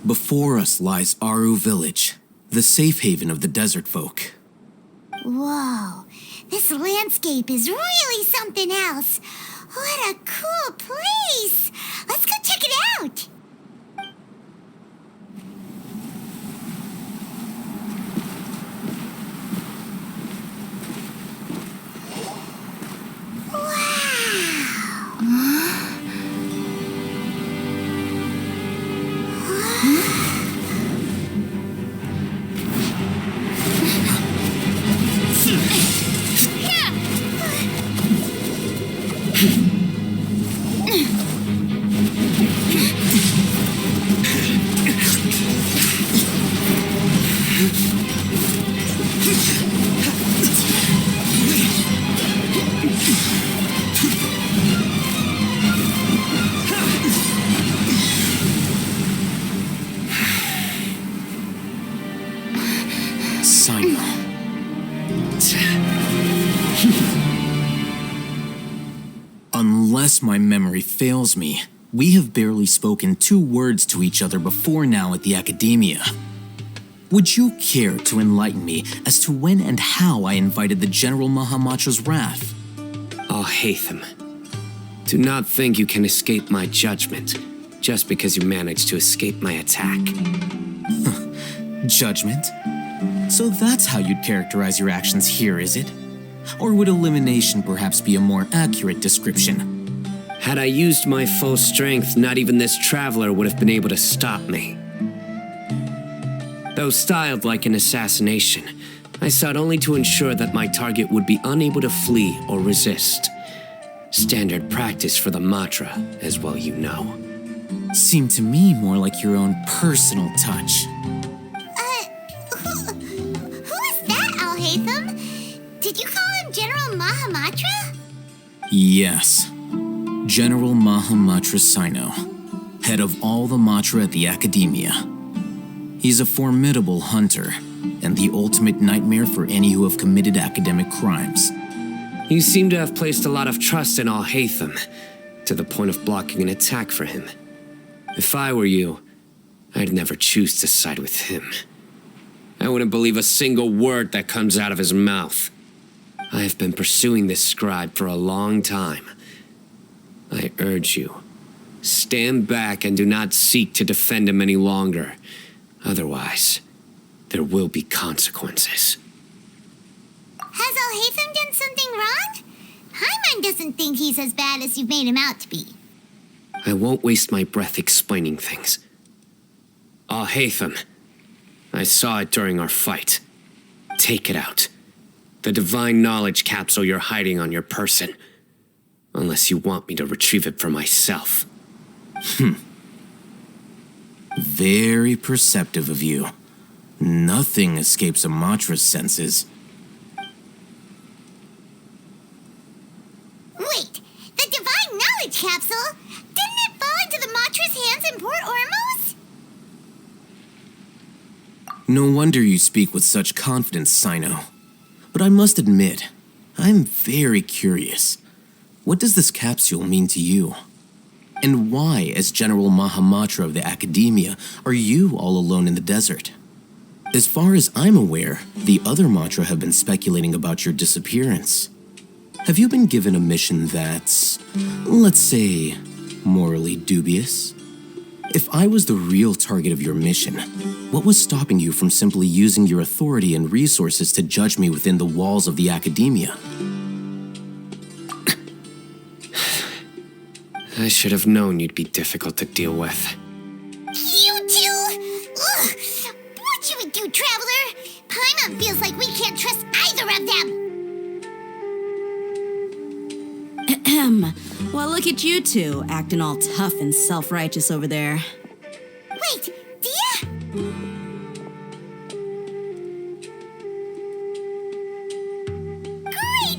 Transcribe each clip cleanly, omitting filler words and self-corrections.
Before us lies Aaru village, the safe haven of the desert folk. Whoa, this landscape is really something else. What a cool place! Let's go check it out! Unless my memory fails me, we have barely spoken 2 words to each other before now at the Academia. Would you care to enlighten me as to when and how I invited the General Mahamatra's wrath? Oh, Hatham, do not think you can escape my judgment just because you managed to escape my attack. Judgment? So that's how you'd characterize your actions here, is it? Or would elimination perhaps be a more accurate description? Had I used my full strength, not even this traveler would have been able to stop me. Though styled like an assassination, I sought only to ensure that my target would be unable to flee or resist. Standard practice for the Matra, as well you know. Seemed to me more like your own personal touch. Who is that, Al-Hatham? Did you call him General Mahamatra? Yes. General Mahamatra Sino, head of all the Matra at the Academia. He's a formidable hunter, and the ultimate nightmare for any who have committed academic crimes. You seem to have placed a lot of trust in Al-Hatham, to the point of blocking an attack for him. If I were you, I'd never choose to side with him. I wouldn't believe a single word that comes out of his mouth. I have been pursuing this scribe for a long time. I urge you, stand back and do not seek to defend him any longer. Otherwise, there will be consequences. Has Al-Hatham done something wrong? Hyman doesn't think he's as bad as you've made him out to be. I won't waste my breath explaining things. Al-Hatham, I saw it during our fight. Take it out. The divine knowledge capsule you're hiding on your person. Unless you want me to retrieve it for myself. Very perceptive of you. Nothing escapes a Matra's senses. Wait, the divine knowledge capsule? Didn't it fall into the Matra's hands in Port Ormos? No wonder you speak with such confidence, Sino. But I must admit, I'm very curious. What does this capsule mean to you? And why, as General Mahamatra of the Academia, are you all alone in the desert? As far as I'm aware, the other Matra have been speculating about your disappearance. Have you been given a mission that's, let's say, morally dubious? If I was the real target of your mission, what was stopping you from simply using your authority and resources to judge me within the walls of the Academia? I should have known you'd be difficult to deal with. You two? Ugh! What should we do, Traveler? Paimon feels like we can't trust either of them. Well, look at you two, acting all tough and self-righteous over there. Wait, Dia? Great!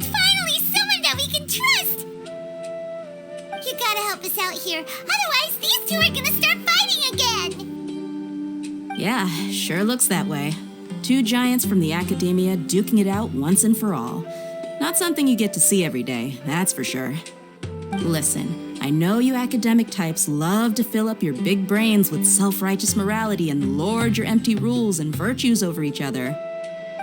Finally, someone that we can trust! You gotta help us out here. Otherwise, these two are gonna start fighting again! Yeah, sure looks that way. 2 giants from the Academia duking it out once and for all. Not something you get to see every day, that's for sure. Listen, I know you academic types love to fill up your big brains with self-righteous morality and lord your empty rules and virtues over each other.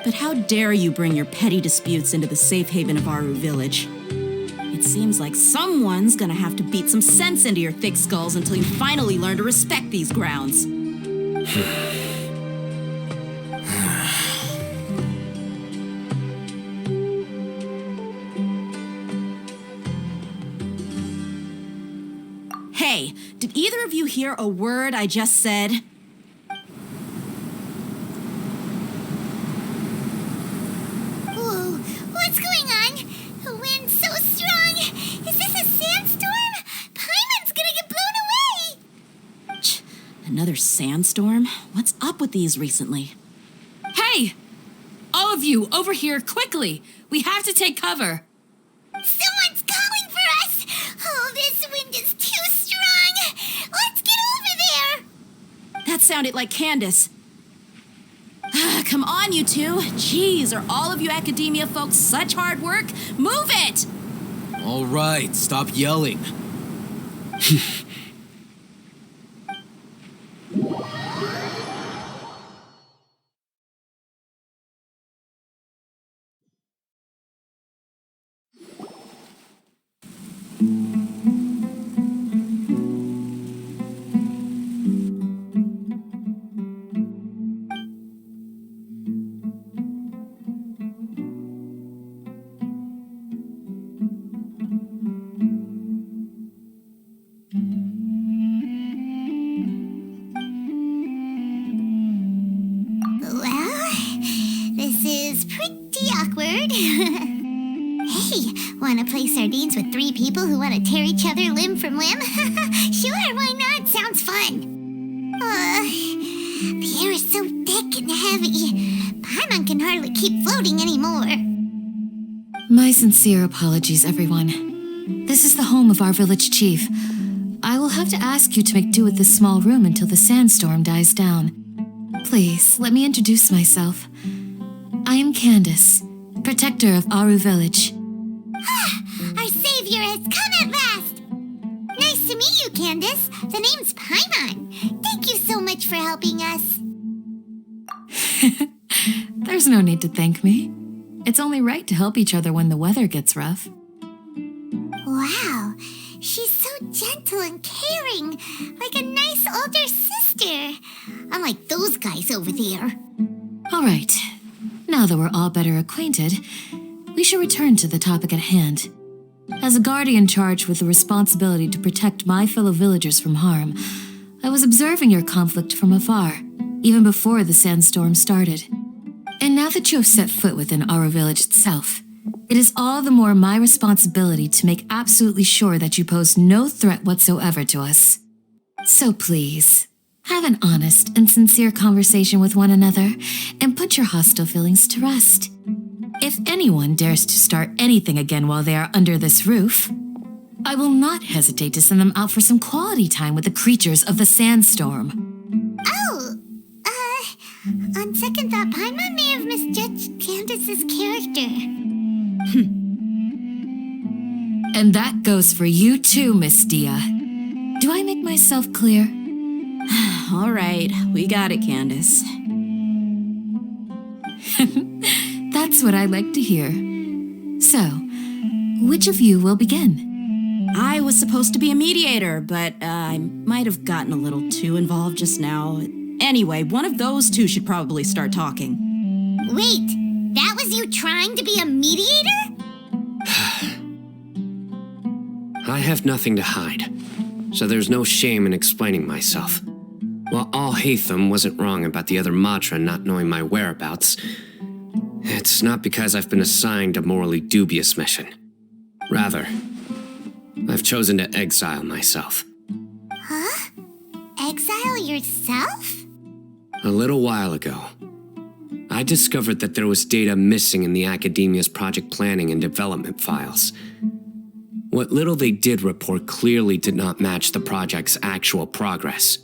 But how dare you bring your petty disputes into the safe haven of Aaru Village? It seems like someone's gonna have to beat some sense into your thick skulls until you finally learn to respect these grounds. Hey, did either of you hear a word I just said? Whoa, what's going on? The wind's so strong. Is this a sandstorm? Paimon's gonna get blown away. Another sandstorm? What's up with these recently? Hey! All of you, over here, quickly! We have to take cover! Someone's calling for us. Oh, this wind is too strong. Let's get over there. That sounded like Candace. Come on, you two. Jeez, are all of you academia folks such hard work? Move it! All right, stop yelling. Well, this is pretty awkward. Hey, wanna play sardines with 3 people who wanna tear each other limb from limb? Sure, why not? Sounds fun. The air is so thick and heavy. Paimon can hardly keep floating anymore. My sincere apologies, everyone. This is the home of our village chief. I will have to ask you to make do with this small room until the sandstorm dies down. Please, let me introduce myself. I am Candace, protector of Aaru Village. Our savior has come at last. Nice to meet you, Candace. The name's Paimon. Thank you so much for helping us. There's no need to thank me. It's only right to help each other when the weather gets rough. Wow, she's so gentle and caring, like a nice older sister. Unlike those guys over there. All right, now that we're all better acquainted, we should return to the topic at hand. As a guardian charged with the responsibility to protect my fellow villagers from harm, I was observing your conflict from afar, even before the sandstorm started. And now that you have set foot within Aaru Village itself, it is all the more my responsibility to make absolutely sure that you pose no threat whatsoever to us. So please, have an honest and sincere conversation with one another and put your hostile feelings to rest. If anyone dares to start anything again while they are under this roof, I will not hesitate to send them out for some quality time with the creatures of the sandstorm. Oh, on second thought, Paimon may have misjudged Candace's character. And that goes for you too, Miss Dia. Do I make myself clear? All right, we got it, Candace. That's what I like to hear. So, which of you will begin? I was supposed to be a mediator, but I might have gotten a little too involved just now. Anyway, one of those two should probably start talking. Wait, that was you trying to be a mediator? I have nothing to hide, so there's no shame in explaining myself. While Alhaitham wasn't wrong about the other Matra not knowing my whereabouts, it's not because I've been assigned a morally dubious mission. Rather, I've chosen to exile myself. Huh? Exile yourself? A little while ago, I discovered that there was data missing in the Academia's project planning and development files. What little they did report clearly did not match the project's actual progress.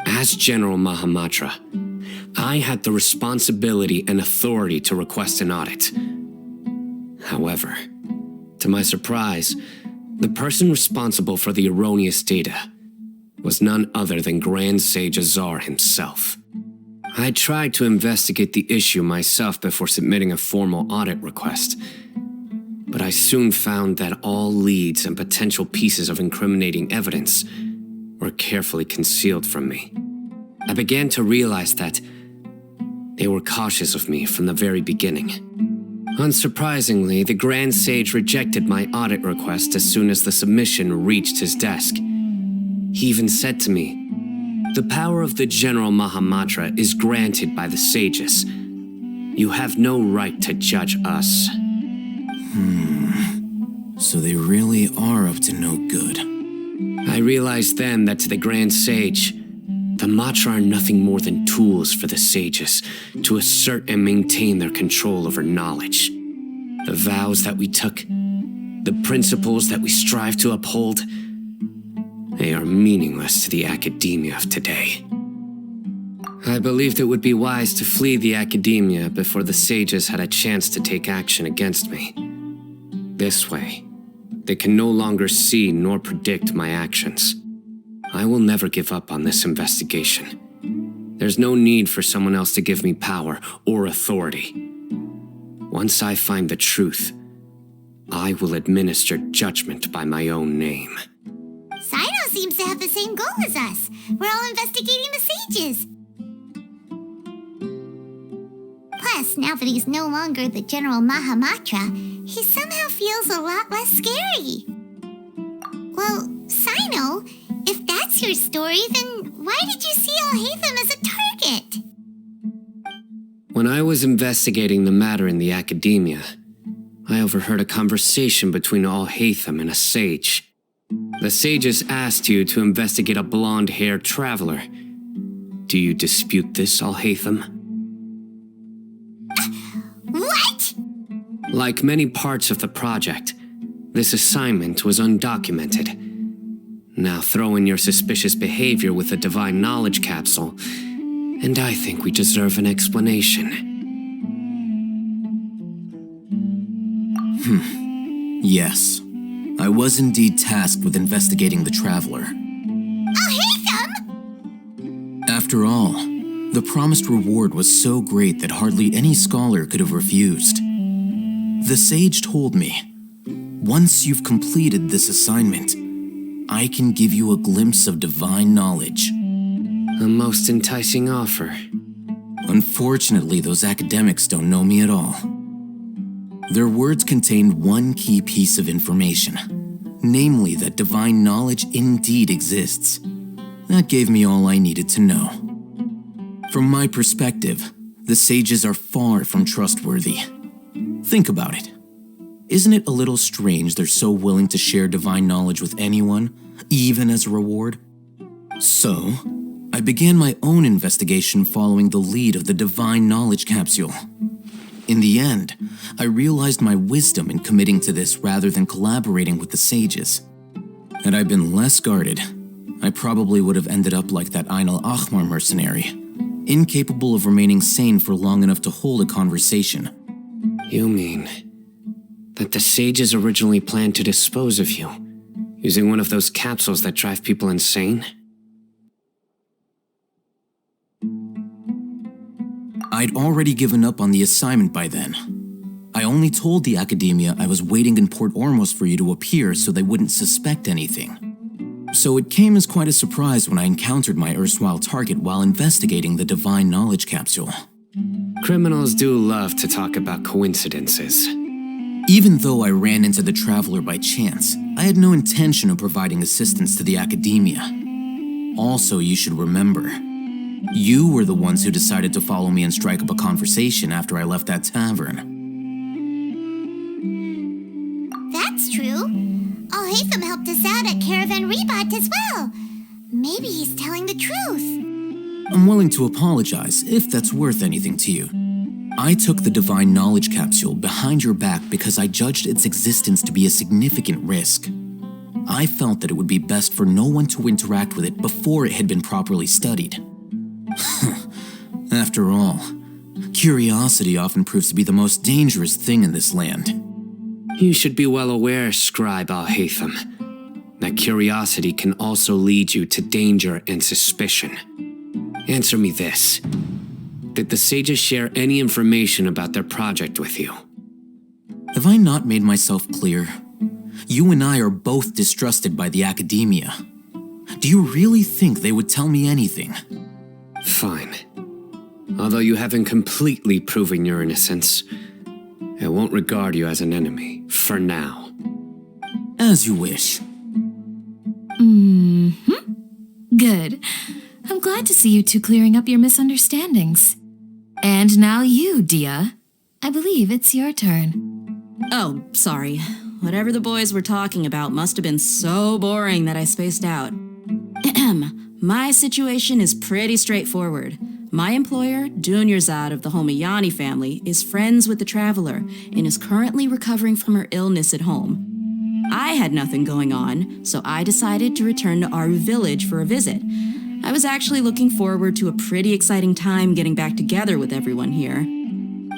As General Mahamatra, I had the responsibility and authority to request an audit. However, to my surprise, The person responsible for the erroneous data was none other than Grand Sage Azar himself. I tried to investigate the issue myself before submitting a formal audit request, but I soon found that all leads and potential pieces of incriminating evidence were carefully concealed from me. I began to realize that they were cautious of me from the very beginning. Unsurprisingly, the Grand Sage rejected my audit request as soon as the submission reached his desk. He even said to me, "The power of the General Mahamatra is granted by the sages. You have no right to judge us." So they really are up to no good. I realized then that to the Grand Sage, the Matra are nothing more than tools for the sages to assert and maintain their control over knowledge. The vows that we took, the principles that we strive to uphold, they are meaningless to the academia of today. I believed it would be wise to flee the academia before the sages had a chance to take action against me. This way, they can no longer see nor predict my actions. I will never give up on this investigation. There's no need for someone else to give me power or authority. Once I find the truth, I will administer judgment by my own name. Sino seems to have the same goal as us. We're all investigating the sages. Plus, now that he's no longer the General Mahamatra, he somehow feels a lot less scary. Well, Sino, if that's your story, then why did you see Alhaitham as a target? When I was investigating the matter in the academia, I overheard a conversation between Alhaitham and a sage. The sages asked you to investigate a blonde-haired traveler. Do you dispute this, Alhaitham? What? Like many parts of the project, this assignment was undocumented. Now throw in your suspicious behavior with the divine knowledge capsule, and I think we deserve an explanation. Yes, I was indeed tasked with investigating the traveler. Alhaitham? After all, the promised reward was so great that hardly any scholar could have refused. The sage told me, once you've completed this assignment, I can give you a glimpse of divine knowledge. A most enticing offer. Unfortunately, those academics don't know me at all. Their words contained one key piece of information, namely that divine knowledge indeed exists. That gave me all I needed to know. From my perspective, the sages are far from trustworthy. Think about it. Isn't it a little strange they're so willing to share divine knowledge with anyone, even as a reward? So, I began my own investigation following the lead of the divine knowledge capsule. In the end, I realized my wisdom in committing to this rather than collaborating with the sages. Had I been less guarded, I probably would have ended up like that Ain al-Ahmar mercenary, incapable of remaining sane for long enough to hold a conversation. You mean that the sages originally planned to dispose of you, using one of those capsules that drive people insane? I'd already given up on the assignment by then. I only told the academia I was waiting in Port Ormos for you to appear so they wouldn't suspect anything. So it came as quite a surprise when I encountered my erstwhile target while investigating the divine knowledge capsule. Criminals do love to talk about coincidences. Even though I ran into the traveler by chance, I had no intention of providing assistance to the academia. Also, you should remember, you were the ones who decided to follow me and strike up a conversation after I left that tavern. That's true. Alhaitham helped us out at Caravan Rebat as well. Maybe he's telling the truth. I'm willing to apologize if that's worth anything to you. I took the divine knowledge capsule behind your back because I judged its existence to be a significant risk. I felt that it would be best for no one to interact with it before it had been properly studied. After all, curiosity often proves to be the most dangerous thing in this land. You should be well aware, Scribe Al-Haytham, that curiosity can also lead you to danger and suspicion. Answer me this. Did the sages share any information about their project with you? Have I not made myself clear? You and I are both distrusted by the academia. Do you really think they would tell me anything? Fine. Although you haven't completely proven your innocence, I won't regard you as an enemy, for now. As you wish. Good. I'm glad to see you two clearing up your misunderstandings. And now you, Dia. I believe it's your turn. Oh, sorry. Whatever the boys were talking about must have been so boring that I spaced out. My situation is pretty straightforward. My employer, Dunyarzad of the Homayani family, is friends with the Traveler and is currently recovering from her illness at home. I had nothing going on, so I decided to return to Aaru village for a visit. I was actually looking forward to a pretty exciting time getting back together with everyone here.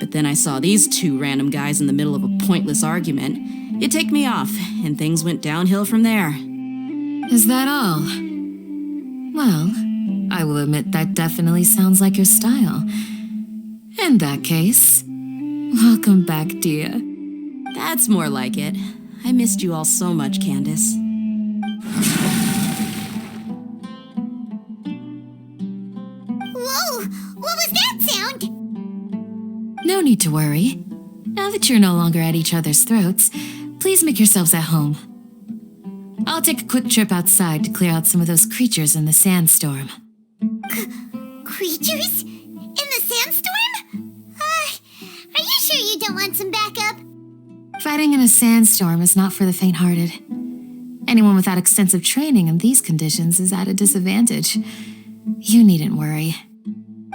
But then I saw these two random guys in the middle of a pointless argument. It ticked me off, and things went downhill from there. Is that all? Well, I will admit that definitely sounds like your style. In that case, welcome back, Dia. That's more like it. I missed you all so much, Candace. Whoa! What was that sound? No need to worry. Now that you're no longer at each other's throats, please make yourselves at home. I'll take a quick trip outside to clear out some of those creatures in the sandstorm. Creatures? In the sandstorm? Are you sure you don't want some backup? Fighting in a sandstorm is not for the faint-hearted. Anyone without extensive training in these conditions is at a disadvantage. You needn't worry.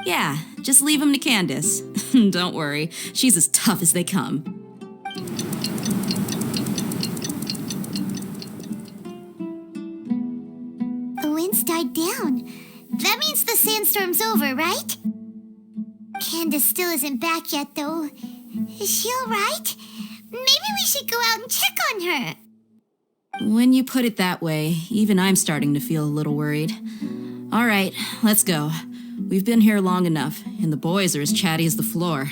Yeah, just leave him to Candace. Don't worry, she's as tough as they come. The wind's died down. That means the sandstorm's over, right? Candace still isn't back yet, though. Is she alright? Maybe we should go out and check on her. When you put it that way, even I'm starting to feel a little worried. All right, let's go. We've been here long enough, and the boys are as chatty as the floor.